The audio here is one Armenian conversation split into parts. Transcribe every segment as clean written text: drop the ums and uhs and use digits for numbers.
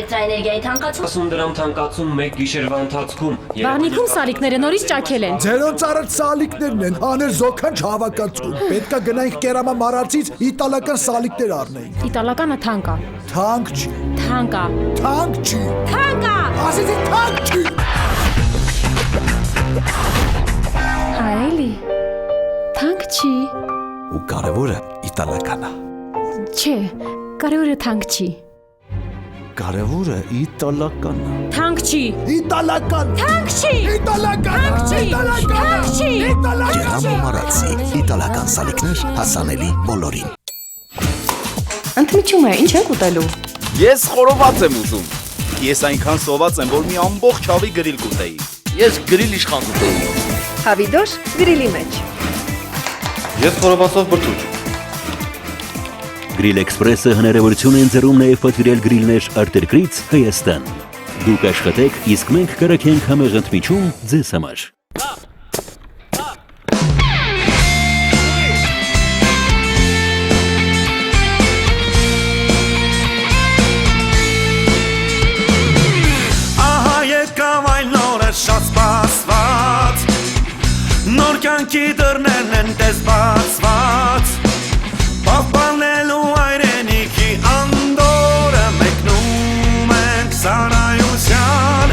էլեկտրաէներգիայի թանկացում։ 10 դրամ թանկացում 1 գիշերվա ընթացքում։ Վաղնիքում սալիկները նորից ճաքել են։ Ձերոնց արած սալիկներն են, հաներ զոքանչ հավաքածու։ Պետքա գնայինք կերամա մարածից իտալական սալիկներ առնեինք։ Իտալականը թանկ է։ Թանկ չի։ Թանկ է։ Թանկ չի։ Թանկ է։ Ասեցի թանկ չի։ Այլի։ Թանկ չի։ Ու կարևորը իտալական է։ Չէ, կարևորը թանկ չի։ Կարևորը իտալական է։ Թանկ չի։ Italakan! Թանկ չի։ Italakan! Թանկ չի։ Գերամո մարածի իտալական սալիկներ հասանելի բոլորին։ Ընդմիջում է, ինչ եք ուտելու։ Ես խորոված եմ ուզում։ Ես այնքան սոված եմ, որ մի ամբողջ հավի գրիլ կուտեի։ Ես գրիլ իշխան կուտեի։ Հավիդոշ գրիլի մեջ։ Ես խորովածով բրդուճ։ Գրիլ Էքսպրեսը հնարավորություն է ընձեռում նաև պատվիրել գրիլներ արտերկրից Հայաստան։ Դուք աշխատեք, իսկ մենք կրակենք համեղ ընդմիջում ձեզ համար։ Ահա եկավ այն նորը շատ սպասված, նոր կյանքի դռներն են տես բացված, պահպանելու հայրենիքի անդորը մեկնում ենք սարայության,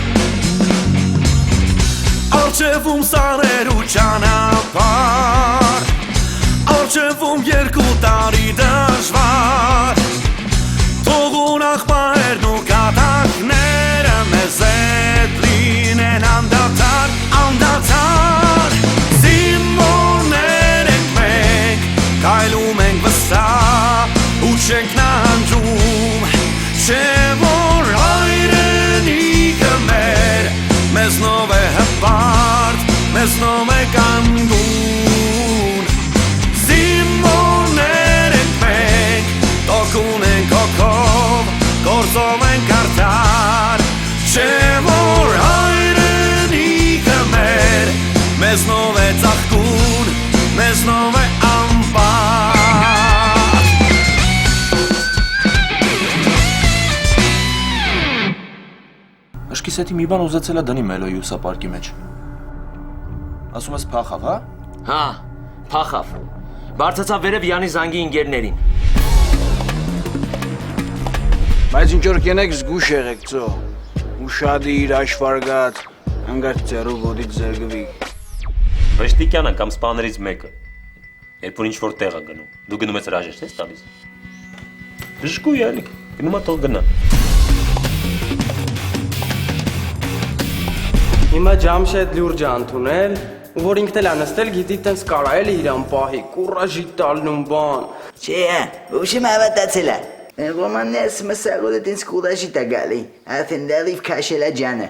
առջևում սարեր ու ճանապարհ, առջևում 2 տարի դժվար, թողուն աղբայրն ու կատակները մեզ հետ լինեն անդադար, անդադար, զինվորներ ենք մենք, կայլում ենք վստահ ու չենք նանջում, չէ որ հայրենիքը մեր, մեզնով է հպարտ, մեզնով է կանգուն, զինվորներ ենք մենք, տոկուն ենք հոգով, գործով ենք արդար, չէ որ հայրենիքը մեր, մեզնով է ծաղկուն, մեզնով է ամբար։ Աշկիսետի մի բան ուզեցել է դնի Մելոյի ուսապարկի մեջ։ Ասում ես փախավ, հա։ Հա, փախավ։ Բարձացավ վերև Յանի զանգի ինգերներին։ Բայց ինչ որ կենեք զգուշ եղեք ծո, ուշադի իր աշվարգած, հանգած ձեռու ոտից զերգվի։ Վշտիկյանը կամ սպաներից մեկը, երբ որ ինչ-որ տեղ է գնում, դու գնում ես հրաժեշտ ես տալիս։ Դժգույ ալիք, գնում է թող գնա։ Հիմա Ջամշեդ լուրջ է ընդունել, որ ինքն էլ է նստել գիտի տենց կարայել է իրան պահի, կուրաժի տալնում բան։ Չէ, ուշիմ հավատացել է։ Ռոմաններս մսաղորը տենց կուրաժի տա գալի, արդեն լալիվ քաշել է ջանը։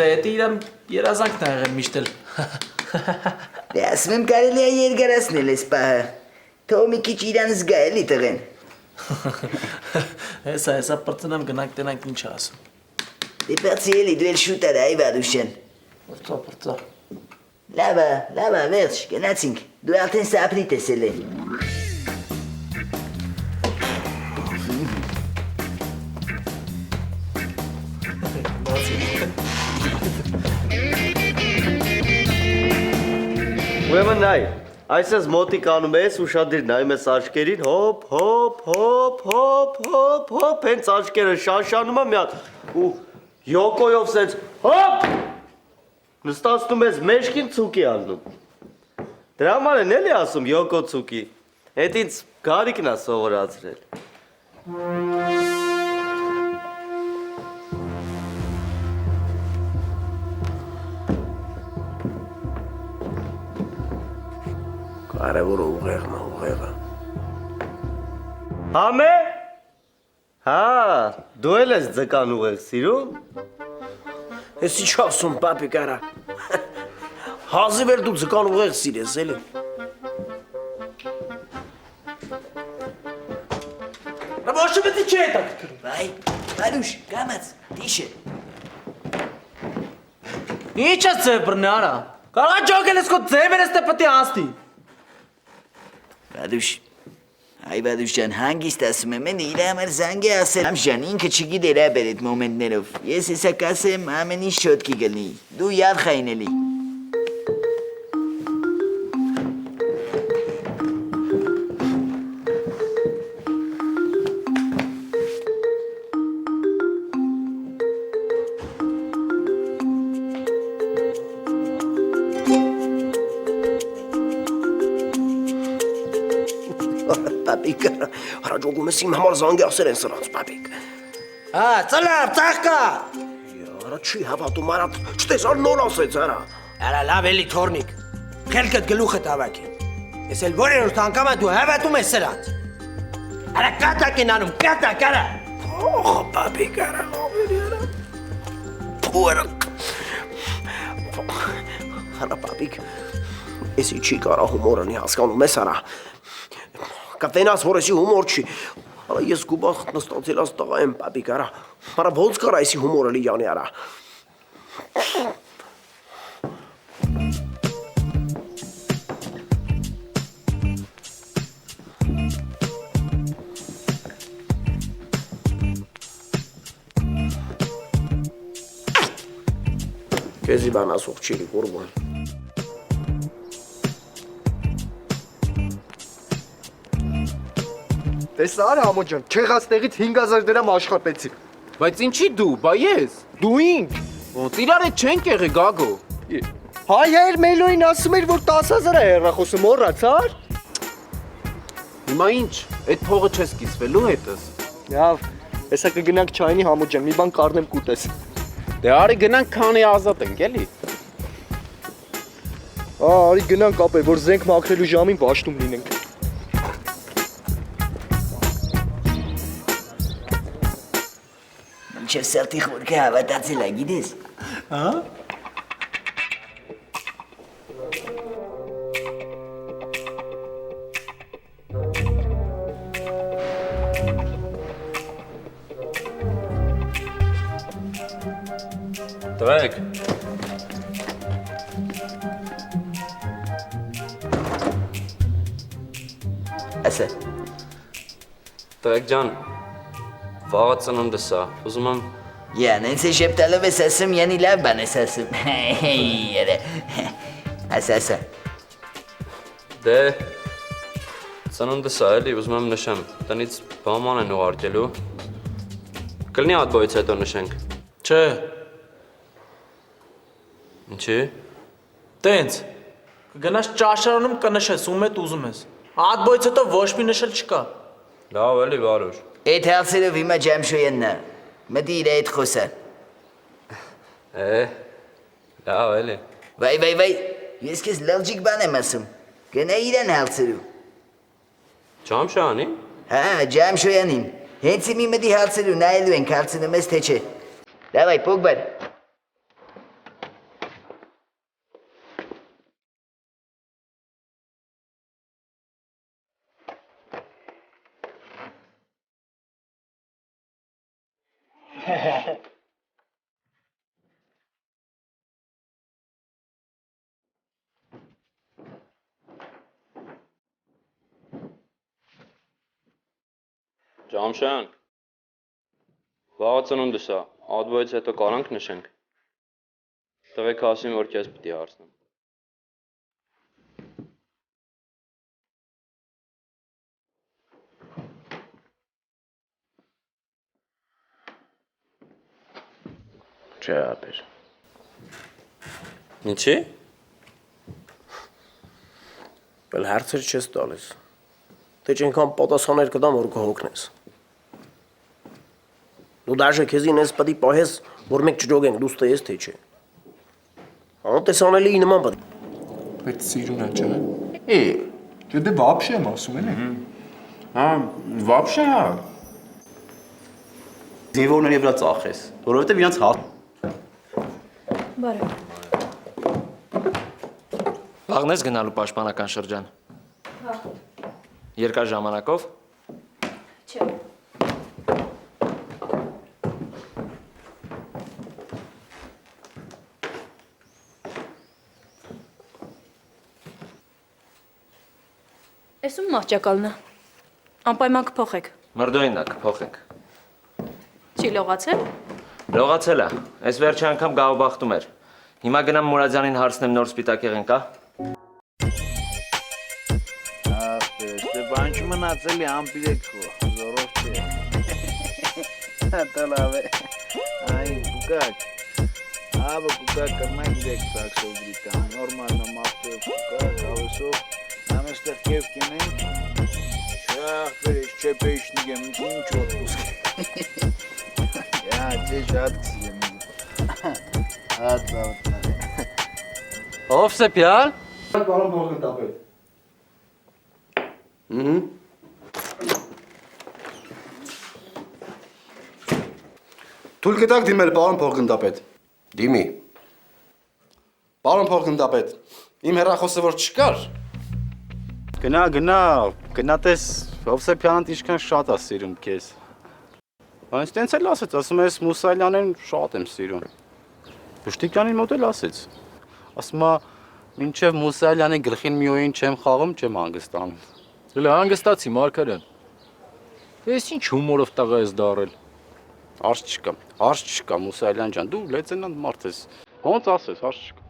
Դե էտի իրան երազանքն է եղել միշտ էլ։ Դե ասում եմ կարելի է երկարացնել ես պահը, թող մի քիչ իրան զգա էլի տղեն։ Հեսա պրծնեմ գնանք տենանք ինչ ասում։ Դե պրծի էլի, դու էլ շուտ արա այ վարուշեն։ Պրծա։ Լավա, վերջ, գնացինք, դու արդեն սապրի տեսել են։ Ուրեմն նայ, այսպես մոտիկ անում ես, ուշադիր նայում ես աչքերին, հոպ, հոպ, հոպ, հոպ, հոպ, հոպ, հենց աչքերը շանշանում եմ մի հատ, ու յոկոյով սենց, հոպ, նստացնում ես մեջքին ցուկի ալնում։ Դրա համար են էլի ասում յոկո ցուկի, հետ ինձ գարիկն է սովորացրել։ Կարևորը ուղեղն է, ուղեղը։ Համե։ Հա, դու էլ ես ձկան ուղեղ սիրում։ Ես ինչ ասում, պապի կարա։ Հազիվ էլ դու ձկան ուղեղ սիրես, էլի։ Ոչ պետք չէ դա կրում։ Վայ, Վարուշ, կամած, դիշը։ Ինչ ես ձև բռնարա։ Կարա ջոգել ես քո ձևերս դե պետք է անցնի։ Վարուշ, Այ Վարուժան, հանգիստ ասում եմ, են իր համար զանգ է ասել։ Ամժան, ինքը չգիտեր աբեր այդ մոմենտներով։ Ես հեսա կասեմ, ամեն ինչ շոտքի գլնի։ Դու յալ խայնելի։ Պապիկ, հրաջողում ես իմ համար զանգ ասել են սրանց, պապիկ։ Ծլավ, ծաղկա։ Արա չի հավատում, արա չտեսար նոր ասեց, արա։ Արա լավ էլի թորնիկ, խելքդ գլուխդ հավաքի։ Ես էլ որերորդ անգամ դու հավատում ես սրանց։ Արա կատակ են անում, կատակ, արա։ Օհ, պապիկ, արա, լավերի, արա։ Փուր։ Արա, պապիկ, եսի չի կարա հումորընի հասկանում ես, արա։ Կատենաս, որ եսի հումոր չի։ Արա ես գուբախ նստացել աս տղա եմ, պապիկ, արա։ Արա ոնց կարա եսի հումորը լիյանի, արա։ Քեզի բան ասող չիլի, կուրբան։ Տեսար համոջան, չեղածներից 5000 դրամ աշխատեցի։ Բայց ինչի դու, բա ես։ Դու ինչ։ Ոնց իրար հետ չենք եղի գագո։ Հայեր Մելոին ասում էր, որ 10000 է հեռախոսը մոռացար։ Հիմա ինչ, այդ փողը չես կիսվելու հետս։ Լավ, հեսա կգնանք չայնի համոջան, մի բան կառնեմ կուտես։ Դե արի գնանք քանի ազատ ենք, էլի։ Արի գնանք ապե, որ զենք մաքրելու ժամին վաշտում լինենք։ Մինչև սերտի խորքը հավատացել է, գիտես։ Տվեք։ Ասա։ Տվեք ջան, վաղը ծնունդս է, ուզում եմ։ Յան, ինձ է շեպտալով ես ասում, յանի լավ բան ես ասում։ Ասա։ Դե, ծնունդս է էլի, ուզում եմ նշեմ, տնից բաման են ուղարկելու։ Կլնի ատբոյից հետո նշենք։ Չէ։ Ինչի։ Տենց, կգնաս ճաշարանում կնշես, ում էդ ուզում ես։ Ատբոյից հետո ոչ մի նշել չկա։ Լավ էլի, Վարուժ։ Այդ հացերով հիմա Ջամշոյանն է, մտի իր այդ խոսան։ Լավ էլի։ Վայ, ես քեզ լոջիկ բան եմ ասում, գնա իրան հացերու։ Ջամշոյանին։ Հա, Ջամշոյանին, հենց իմի մտի հացերու, նայելու ենք հարցնում ես թե չէ։ Լավ այ, Պոգբար։ Ջամշոյան, վաղը ծնունդս է, ատբոյից հետո կարանք նշենք։ Տվեք ասին, որ քեզ պիտի հարցնեմ։ Չէ, ապեր։ Ինչի։ Էլ հարցեր չես տալիս։ Թե չենքան պատասխաներ կտամ, որ կհոգնես։ Դու դաժե քեզին ես պտի պահես, որ մենք չջոգենք, դուս թե ես թե չէ։ Անտեսանելի նման պտի։ Բայց սիրուն է, չէ։ Չէ դե вообще եմ ասում էլի։ Հա, вообще հա։ Զինվորների վրա ծախես, որովհետև իրանց հա։ Բարը։ Վաղն ես գնալու պաշտպանական շրջան։ Հա։ Երկար ժամանակով։ Չէ։ Էս ում մահճակալն է։ Անպայման կփոխեք։ Մրդոյնա կփոխենք։ Չի լողացել։ Լողացել է։ Այս վերջի անգամ գահոբախտում էր։ Հիմա գնամ Մուրադյանին հարցնեմ նոր սպիտակեղեն կա։ Դե բան չմնացել է ամպիրեք խո, զորով չէ։ Դա լավ է։ Այն կուկակ։ Աբա կուկակ կրնակ դեք սաքսով գրիկան, նորմալնա մաղթով կուկակ, ավեսով, ամեստեղ կև կենենք, շախ վերես չեպեիշնիկ եմ, ինչ ոտպուսկ։ Յա, չէ շատ կսի եմ։ Հատ Ով Սեփյալ։ Պարոն փոխգնդապետ։ Թույլ կտակ դիմել, պարոն փոխգնդապետ։ Դիմի։ Պարոն փոխգնդապետ, իմ հեռախոսը որ չկար։ Գնա տես, Հովսեփյանն ինչքան շատ է սիրում քեզ։ Բայց տենց էլ ասեց, ասում ես Մուսալյանին շատ եմ սիրում։ Պուշտիկյանին մոտ էլ ասեց։ Ասում է, մինչև Մուսալյանի գլխին մի օին չեմ խաղում, չեմ հանգստանում։ Դե հանգստացի Մարգարյան։ Ես ինչ հումորով տղա ես դարել։ Արժ չկա Մուսալյան ջան, դու լեյտենանտ մարդ ես։ Ոնց ասես, արժ չկա։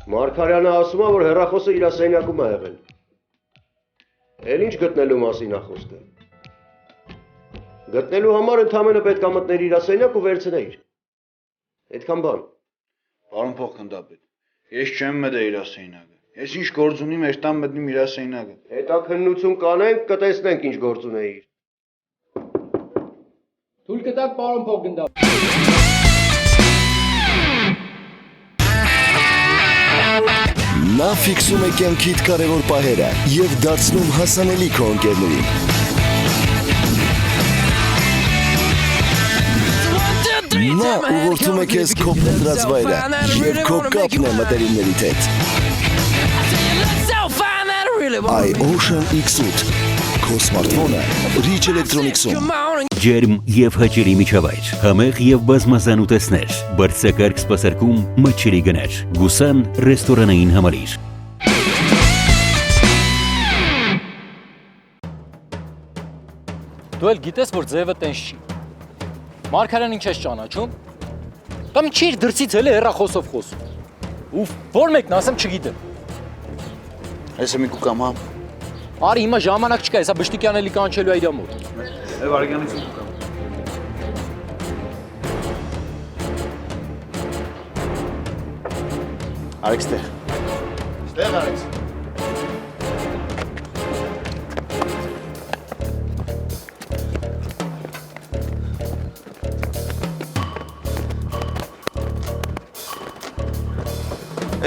Մարգարյանը ասում է, որ հեռախոսը իր սենյակում է եղել։ Էլ ինչ գտնելու մասին է խոսքը։ Գտնելու համար ընդամենը պետք է մտներ իր սենյակ ու վերցներ։ Այդքան բան։ Պարոն փոխգնդապետ, ես չեմ մտել իր սենյակը։ Ես ինչ գործ ունիմ, ես տամ մտնում իր սենյակը։ Հետաքննություն կանենք, կտեսնենք ինչ գործ ունեիր։ Թույլ կտակ, պարոն փոխգնդապետ։ Նա ֆիքսում է կյանքիդ կարևոր պահերը եւ դարձնում հասանելի քո ընկերներին։ Նա ուղղորդում է քեզ քո փնտրած վայրը եւ քո կապն է մտերիմներիդ հետ։ iOcean X8 քո սմարթֆոնը Rich Electronics-ում։ Ջերմ եւ հաճելի միջավայր, համեղ եւ բազմազան ուտեստներ, բարձրակարգ սպասարկում, մատչելի գներ, Գուսան ռեստորանային համալիր։ Դու էլ գիտես, որ ձևը տենց չի։ Մարգարյան ինչ ես ճանաչում։ Կամ չի դրսից էլ հեռախոսով խոսում։ Ու որ մեկն ասեմ չգիտեմ։ Ես մի կուկամ հա։ Արի հիմա ժամանակ չկա, հեսա Բշտիկյան էլի կանչելու է իր մոտ։ Վարգյանից կուկամ։ Արեք ստեղ։ Ստեղ արեք։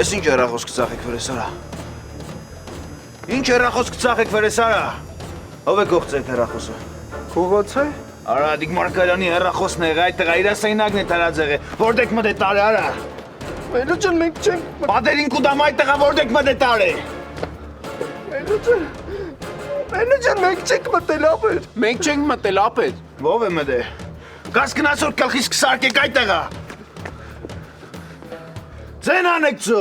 Ես ինչ հեռախոս կծախեք վրեսարա։ Ինչ հեռախոս կծախեք վրեսարա։ Ով է կողծել հեռախոսը։ Կողոց է։ Արա դիք Մարգարյանի հեռախոսն է, այդտեղ իր սենյակն է տարածեղը։ Որտեք մտե տարե արա։ Մելո ջան, մենք չենք։ Պատերին կուդամ այդտեղը որտեք մտե տարե։ Մելո ջան, մենք չենք մտել ապետ։ Մենք չենք մտել ապետ։ Ո՞վ է մտե։ Գաս գնաց որ գլխիս կսարկեք այդտեղը։ Ձեն անեկցո։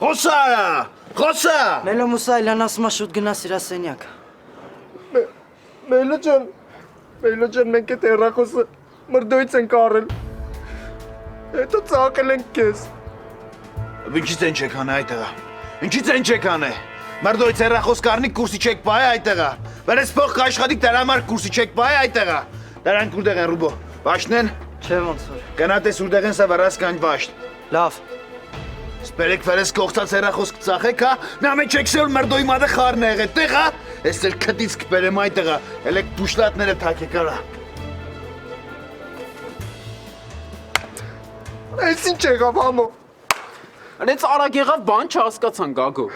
Խոսարա, խոսա։ Մելո Մուսայելյան ասում է շուտ գնաս իր սենյակ։ Մելո ջան, մենք այդ հեռախոսը մրդոյից ենք առել։ Հետո ծաղկել ենք քեզ։ Ինչի՞ց են չեք անե այդտեղը։ Ինչի՞ց են չեք անե։ Մրդոյից հեռախոս կառնի կուրսի չեք բայ այդտեղը։ Վերես փող կաշխատիկ դրա համար կուրսի չեք բայ այդտեղը։ Դրանք ուրդեղ են ռուբո։ Վաշնեն։ Չէ ոնց որ։ Գնատես ուրդեղ են սա վրաս կանջ վաշտ։ Լավ։ Սպերեք վերես կողծած հեռախոս կծախեք, հա։ Նա մեջ եք սել մրդոյի մադը խառն է եղել, տեղ հա։ Ես էլ քտից կբերեմ այդտեղը, ելեք բուշլատները թաքեք արա։ Այս ինչ եղավ համո։ Անենց արագ եղավ բան չհասկացան Գագո։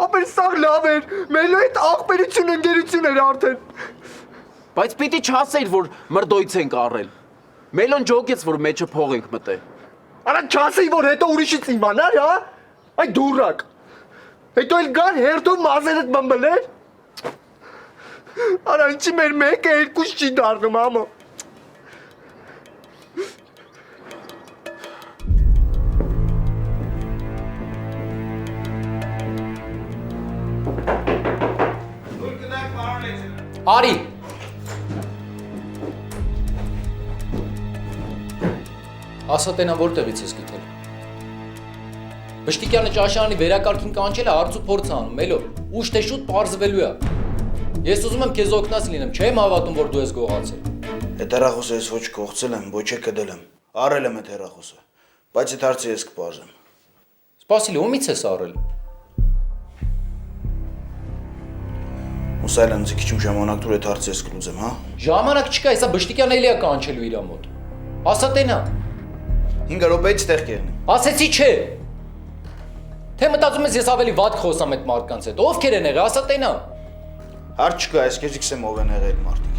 Ապեր սա լավ էր, մելո այդ աղբերություն ընկերություն էր արդեն։ Բայց պիտի չասեիր, որ մրդոյից ենք առել։ Մելոն ջոկեց, որ մեջը փող ենք մտել։ Արա չասեի, որ հետո ուրիշից իմանար, հա։ Այդ դուրակ։ Հետո էլ գար հերթով մազերդ բմբլեր։ Արա ինչի մեր մեկը երկուս չի դառնում, համո։ Արի։ Ասա տենա որտեղից ես գտել։ Բշտիկյանը ճաշարանի վերակարգին կանչել է հարց ու փորձ անում, մելո։ Ուշ թե շուտ պարզվելու է։ Ես ուզում եմ քեզ օգնած լինեմ, չեմ հավատում, որ դու ես գողացել։ Այդ հեռախոսը ես ոչ կողցել եմ, ոչ է կդել եմ։ Առել եմ այդ հեռախոսը, բայց այդ հարցը ես կպարզեմ։ Սպասիլի, ումից ես առել։ Մուսայելյան, ինձ քիչ ժամանակ տուր այդ հարցը ես կլուծեմ, հա։ Ժամանակ չկա, հեսա Բշտիկյանը էլի է կանչելու իր մոտ։ Ասա տենա։ 5 րոպեից տեղ կերնի։ Ասեցի չէ։ Թե մտածում ես ես ավելի վատ խոսամ այդ մարդկանց հետ։ Ովքեր են եղել, ասա տենա։ Հարց չկա, ես քեզ իքսեմ ով են եղել մարդիկ։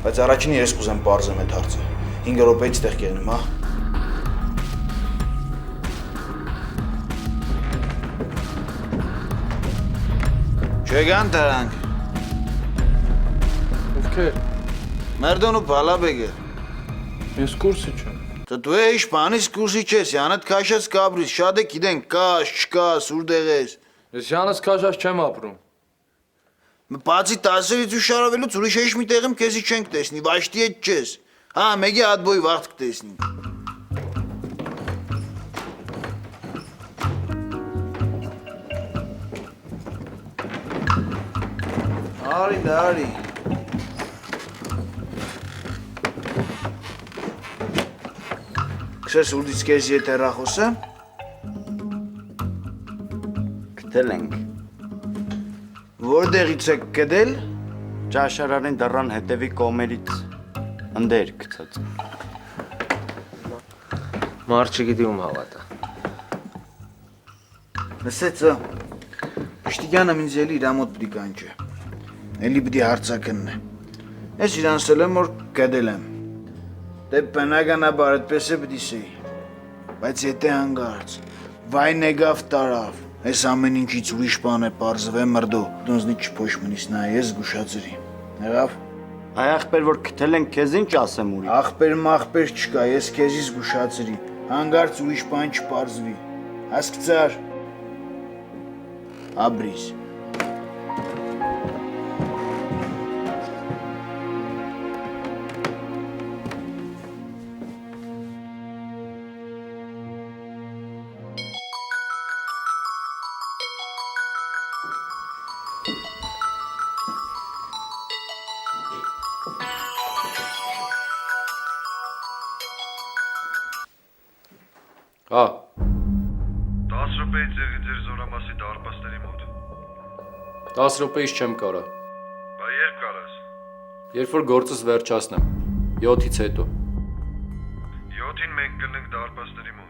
Բայց առաջինը ես կուզեմ պարզեմ այդ հարցը։ 5 րոպեից տեղ կերնեմ, հա։ Չեգան դրանք։ Ովքեր։ Մերդոն ու Բալաբեգը։ Ես կուրսի չեմ։ Դու ես բանից կուրսի չես, յանդ քաշած կաբրիս, շատ է գիտեն, կաս, չկաս, ուր դեղես։ Ես յանս քաշած չեմ ապրում։ Բացի 10-ից ու շարավելուց ուրիշ հեշ մի տեղում քեզի չենք տեսնի, վաշտի հետ չես։ Հա, մեկի ադբոյի վաղտ կտեսնի։ Արի, դարի։ Քսես ուրդից քեզ ետ հեռախոսը։ Գտել ենք։ Որտեղից եք գտել։ Ճաշարանի դռան հետևի կողմերից ընդեր գցած։ Մարդ չգիտի ում հավատա։ Լսեցա։ Պշտիկյանը ինձ էլի իր մոտ պիտի կանչե։ Էլի պիտի հարցակնն է։ Ես իրան ասել եմ, որ գտել եմ։ Դե բնականաբար այդպես է պիտի սեի։ Բայց եթե հանգարց, վայն եկավ տարավ, այս ամեն ինչից ուրիշ բան է պարզվե մրդո, դոնզնի չփոշմնիս նա ես զգուշացրի։ Եղավ։ Այ ախպեր որ գտել ենք քեզ ինչ ասեմ ուրի։ Ախպեր մախպեր չկա, ես քեզի զգուշացրի։ Հանգարց ուրիշ բան չպարզվի։ Հասկացար։ Աբրիս։ Հա։ 10 րոպեից եղի ձեր զորամասի դարպասների մոտ։ 10 րոպեից չեմ կարա։ Բա երբ կարաս։ Երբ որ գործս վերջացնեմ, 7-ից հետո։ 7-ին մենք կլինենք դարպասների մոտ։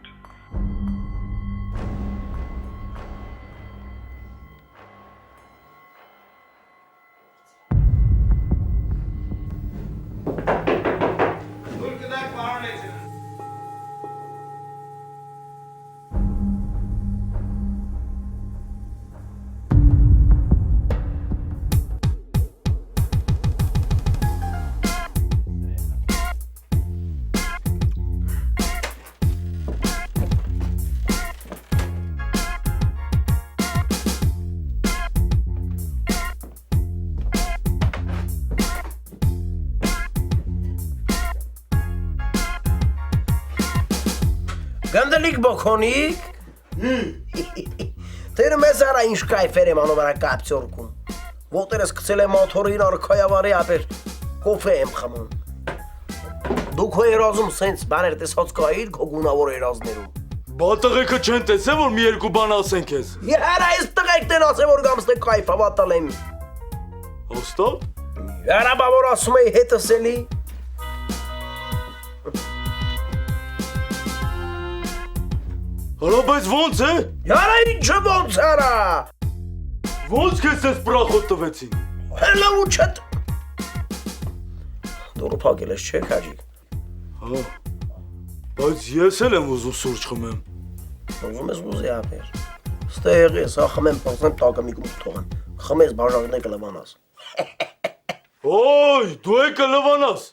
Գնդլիկ բոքոնիկ։ Տերը մեզ արա ինչ կայֆեր եմ անում արա կապցորքում։ Ոտերս կցել եմ մոթորին արքայավարի ապեր, կոֆե եմ խմում։ Դուք հո երազում սենց բաներ տեսած կայիր քո գունավոր երազներում։ Բա տղեկը չեն տեսե որ մի երկու բան ասեն քեզ։ Երա այս տղեկն ասեմ որ գամստե կայֆ հավատալ եմ։ Հոստատ։ Երա բա որ ասում էի հետս էլի։ Հալա բայց ո՞նց է։ Երա ինչը ո՞նց արա։ Ո՞նց քեզ էս բրախոտ տվեցին։ Հելա ու չտ։ Դուրը փակել ես չէ քաջիկ։ Հա։ Բայց ես էլ եմ ուզում սուրճ խմեմ։ Ուզում ես ուզի ապեր։ Ստեղ ես խմեմ, փոխեմ տակը մի կուտ թողեմ։ Խմես բաժակն է կլվանաս։ Ոյ, դու եք կլվանաս։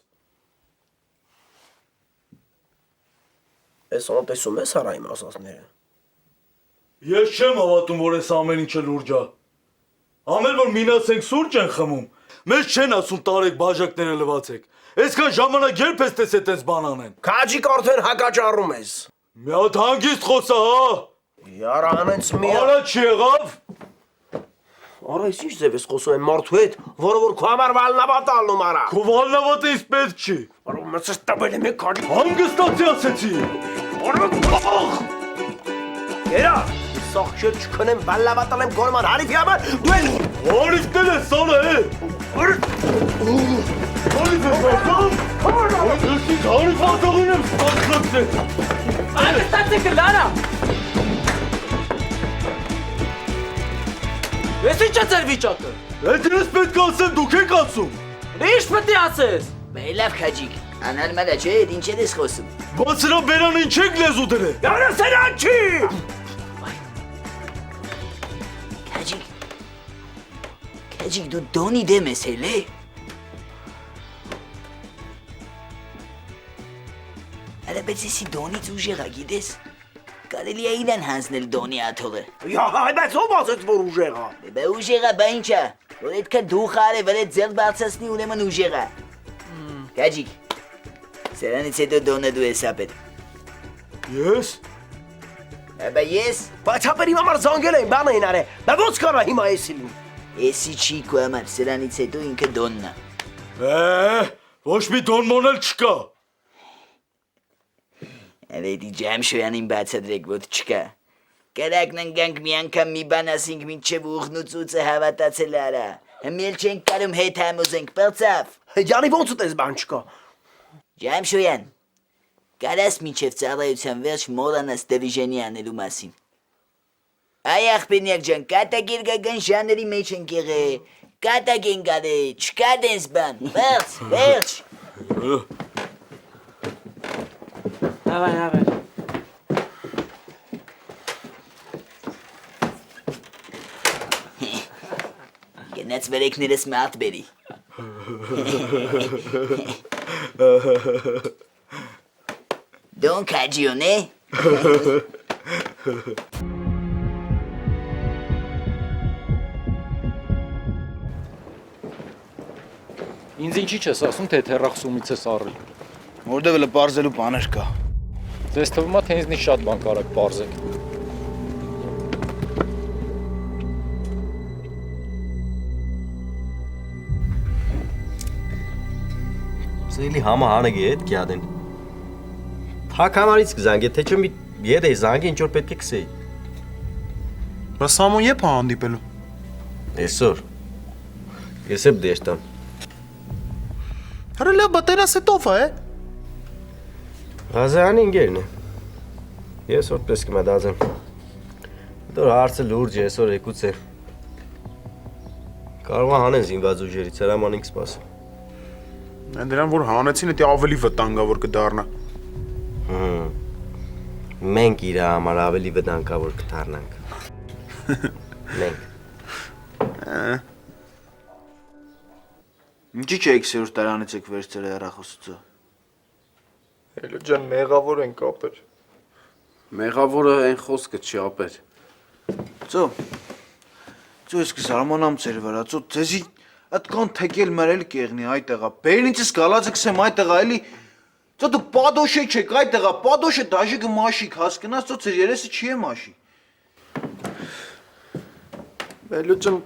Ես անտեսում ես արա իմ ասածները։ Ես չեմ հավատում, որ այս ամեն ինչը լուրջ է։ Ամեն որ մինաս ենք սուրճ են խմում, մեզ չեն ասում տարեք բաժակները լվացեք։ Այսքան ժամանակ երբ ես տեսել այդպես բան անեն։ Քաջիկ արդեն հակաճառում ես։ Մի հատ հանգիստ խոսա, հա։ Яра անենց մի։ Արա չեղավ։ Արա ես ինչ ձև ես խոսում եմ մարդու հետ, որը որ քո համար վալնավատ ալնում արա։ Քո վալնավատը ինձ պետք չի։ Արա մսս տվել եմ քաջիկ։ Հանգստացի ասեցի։ Արա ախ։ Երա, սաղ չեր չքնեմ վալնավատ ալեմ գորման հարիվի համար, դու էլ։ Հարիվն է սանը է։ Հարիվ է գործում։ Հարիվ ատողին եմ ստացրացել։ Հանգստացեք լարա։ Ես ինչ է ձեր վիճակը։ Այդ ես պետք է ասեմ, դուք եք ասում։ Ինչ պետք է ասես։ Լավ քաջիկ, անալմալա չէ, ինչ ես խոսում։ Բայց սրա բերան ինչ եք լեզու դրել։ Яра սրան չի։ Քաջիկ դու դոնի դեմ ես էլի։ Արա բայց եսի դոնից ուժեղա գիտես։ Կարելի է իրան հանձնել դոնի աթողը։ Բայց ով ասեց որ ուժեղա։ Բա ուժեղա, բա ինչա։ Որ այդքան դուխ արե, վեր այդ ձեռք բարձրացնի ուրեմն ուժեղա։ Քաջիկ, սրանից հետո դոնը դու ես ապեր։ Ես։ Բա ես։ Բայց ապեր իմ համար զանգել էին, բան էին արել։ Բա ո՞նց կարա հիմա էսի լինի։ Էսի չի քո համար, սրանից հետո ինքը դոնն է։ Ոչ մի դոն մոնել չկա։ Էդի ջամշոյանին բացատրեք, որ չկա։ Կրակն ընկանք մի անգամ մի բան ասինք մինչև ուղնուցուցը հավատացել արա։ Հմել չենք կարում հետ համոզենք, պրծավ։ Յանի ոնց ուտես բան չկա։ Ջամշոյան, կարաս մինչև ծառայության վերջ մորանաս դվիժենի անելու մասին։ Այ աղբենյակ ջան, կատագիր գագան ժաների մեջ ենք եղել, կատագ ենք արել, չկա դենց բան, վերջ։ Давай, давай. Գնաց վերեկներս մարդ բերի։ Դոն քաջիոն է։ Ինձ ինչի չես ասում, թե թեռախսումից ես առել։ Որտեղ էլ բարձելու բաներ կա։ Ձեզ թվում է, թե ինձնից շատ բան կարաք բարձեք։ Սելի համը հանեգի էդ կյադեն։ Թակամանից կզանգ, եթե չէ մի եդ էի զանգի ինչ որ պետք է կսեի։ Բա Սամոն եփ հանդիպելու։ Այսօր։ Ես եմ դեշտան։ Հրելա բատերաս է տոֆ է։ Ղազանի ինգերն է։ Ես որ պես կմադազեմ։ Դոր հարցը լուրջ է, այսօր եկուց է։ Կարող է հանեն զինված ուժերից, հրաման ինք սպաս։ Դրան որ հանեցին, դա ավելի վտանգավոր կդառնա։ Մենք իր համար ավելի վտանգավոր կդառնանք։ Մենք։ Ինչի՞ չեք սերուր տարանից եք վերցրել հեռախոսուց։ Էլո ջան, մեղավոր ենք ապեր։ Մեղավորը այն խոսքը չի ապեր։ Ծո ես կզարմանամ ձեր վրա, ծո ձեզի այդքան թեկել մերել կեղնի այդտեղա։ Բերինցս գալածը կսեմ այդտեղա էլի։ Ծո դուք պադոշե չեք այդտեղա, պադոշը դաժիկը մաշիկ, հասկնաս, ծո ձեր երեսը չի է մաշի։ Մելո ջան,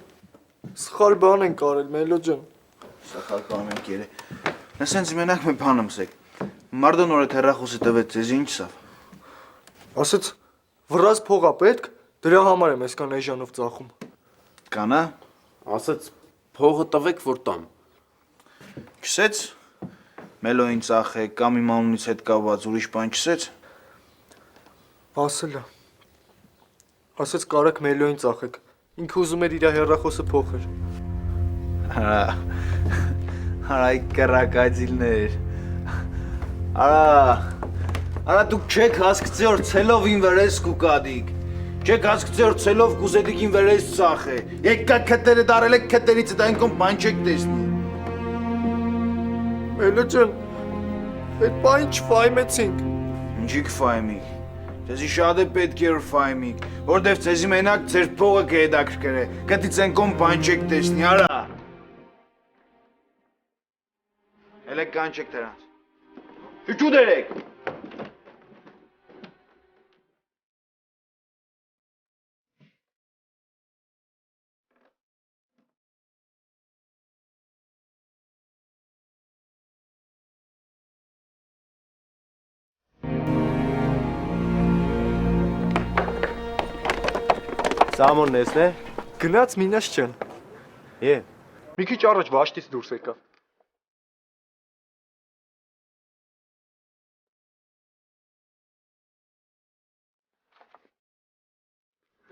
սխալ բան ենք արել, Մելո ջան։ Սխալ բան ենք երե։ Ասենց մենակ մի բան ըմսեք։ Մարդն որ հեռախոսը տվեց ձեզ ինչ սավ։ Ասեց վրաս փողա պետք, դրա համար եմ այսքան էժանով ծախում։ Կանա։ Ասեց փողը տվեք որ տամ։ Քսեց Մելոին ծախե կամ իմ անունից հետ կապված ուրիշ բան չսեց։ Ասել է։ Ասեց կարաք Մելոին ծախեք։ Ինքը ուզում էր իր հեռախոսը փոխեր։ Արա կրակածիլներ։ Արա դուք չեք հասկացի որ ցելով ին վերես կուկադիկ։ Չեք հասկացի որ ցելով կուզեդիկ ին վերես ծախե։ Եկա քետերը դարել եք քետերից դա ինքն բան չեք տեսնի։ Մելո ջան, այդ բան չֆայմեցինք։ Ինչի կֆայմիկ։ Ձեզի շատ է պետք է ֆայմիկ, որտեվ ձեզի մենակ ձեր փողը կհետաքրքրե։ Գտից ենքոն բան չեք տեսնի, արա։ կանչեք դրանց։ Հücü դերեք։ Սամոնն ես, է։ Գնաց մինաս չեն։ Է։ Մի քիչ առաջ վաշտից դուրս եկա։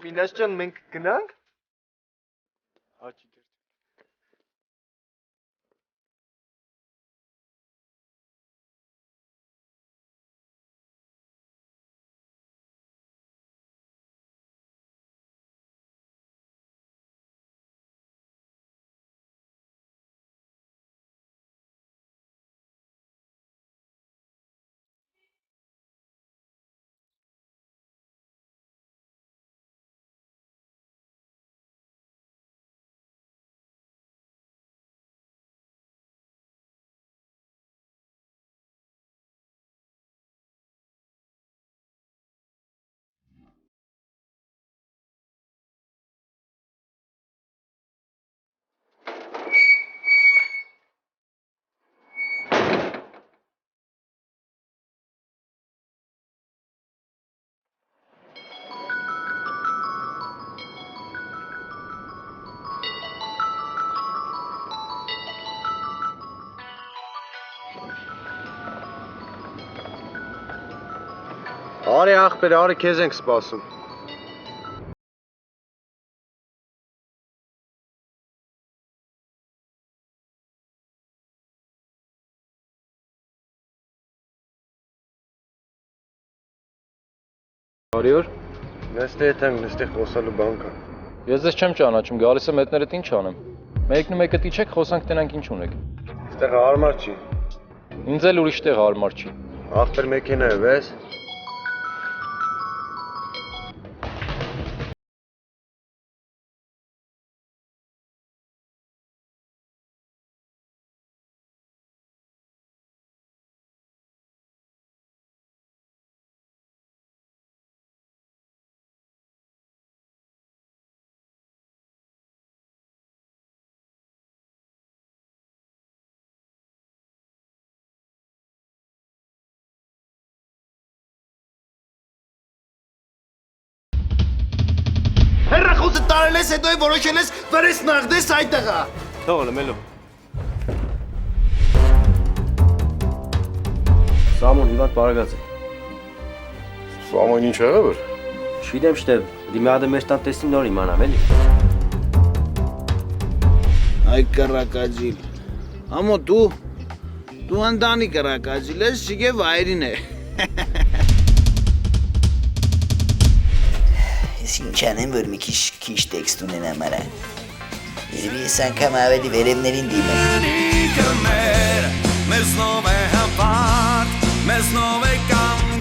Մինաս ջան, մենք գնանք։ Հաճի դեր։ Արի ախպեր, արի քեզ ենք սպասում։ Արի օր։ Նստետ եմ, նստի խոսալու բան կա։ Ես ձեզ չեմ ճանաչում, գալիս եմ հետներդ ինչ անեմ։ Մեկն ու մեկը տիչեք, խոսանք տենանք ինչ ունեք։ Այստեղ հարմար չի։ Ինձ էլ ուրիշ տեղ հարմար չի։ Ախպեր մեքենայով ես։ Հերրախոսը տարել ես, հետո որոշել ես վրես նաղդես այդտեղա։ Թողը մելո։ Սամոն հիվատ բարագած է։ Սամոն ինչ եղավ էր։ Չգիտեմ շտև, դիմի հատ մեր տան տեսնի նոր իմանամ էլի։ Այ կռակաջիլ։ Ամո դու անդանի կռակաջիլ ես, շիգե վայրին է։ Ես ինչ անեմ, որ մի քիչ տեքստ ունենամ արա։ Երևի ես անգամ ավելի վերևներին դիմեմ։ Մեզ նով է հապարտ, մեզ նով է կամ